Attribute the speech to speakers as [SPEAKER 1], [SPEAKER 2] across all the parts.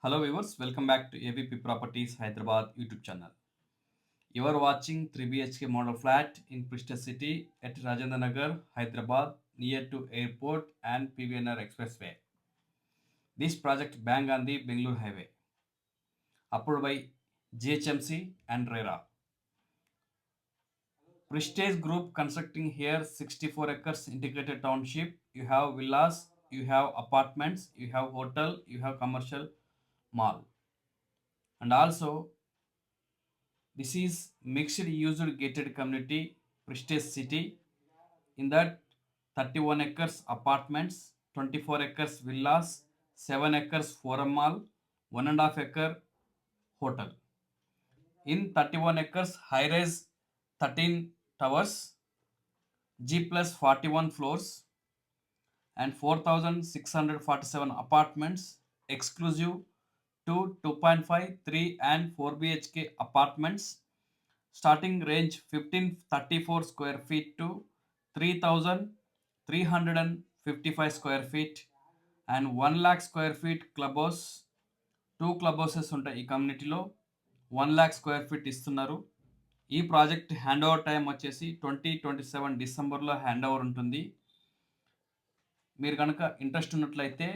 [SPEAKER 1] Hello viewers, welcome back to AVP Properties Hyderabad YouTube channel. You are watching 3 BHK model flat in Pristine City at Rajendra Nagar, Hyderabad, near to airport and PVNR Expressway. This project bang on the Bangalore Highway, approved by GHMC and RERA. Prestige Group constructing here 64 acres integrated township. You have villas, you have apartments, you have hotel, you have commercial mall. And also this is mixed use gated community, Prestige City. In that 31 acres apartments, 24 acres villas, 7 acres forum mall, 1.5 acre hotel. In 31 acres high rise 13 towers, G plus 41 floors and 4,647 apartments exclusive to 2.5, 3 and 4 BHK apartments starting range 1534 square feet to 3,355 square feet and 1 lakh square feet clubhouse. Two club houses ఉంటాయి ఈ కమ్యూనిటీలో. 1 lakh square feet ఇస్తున్నారు. ఈ project hand over time వచ్చేసి 2027 డిసెంబర్లో hand over ఉంటుంది. మీరు కనుక ఇంట్రెస్ట్ ఉన్నట్లయితే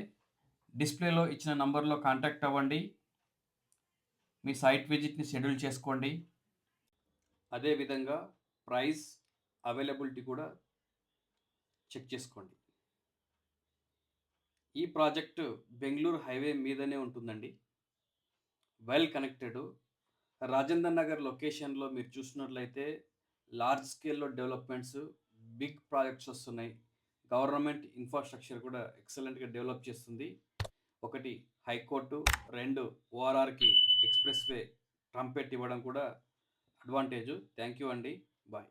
[SPEAKER 1] డిస్ప్లేలో ఇచ్చిన నంబర్లో కాంటాక్ట్ అవ్వండి. మీ సైట్ విజిట్ని షెడ్యూల్ చేసుకోండి. అదేవిధంగా ప్రైస్ అవైలబిలిటీ కూడా చెక్ చేసుకోండి. ఈ ప్రాజెక్టు బెంగళూరు హైవే మీదనే ఉంటుందండి. Well connected. రాజేంద్ర నగర్ లొకేషన్లో మీరు చూసినట్లయితే లార్జ్ స్కేల్లో డెవలప్మెంట్స్, బిగ్ ప్రాజెక్ట్స్ వస్తున్నాయి. గవర్నమెంట్ ఇన్ఫ్రాస్ట్రక్చర్ కూడా ఎక్సలెంట్గా డెవలప్ చేస్తుంది. ఒకటి హైకోర్టు, 2 ఓఆర్ఆర్కి ఎక్స్ప్రెస్ వే ట్రంపెట్ ఇవ్వడం కూడా అడ్వాంటేజు. థ్యాంక్ యూ అండి. బాయ్.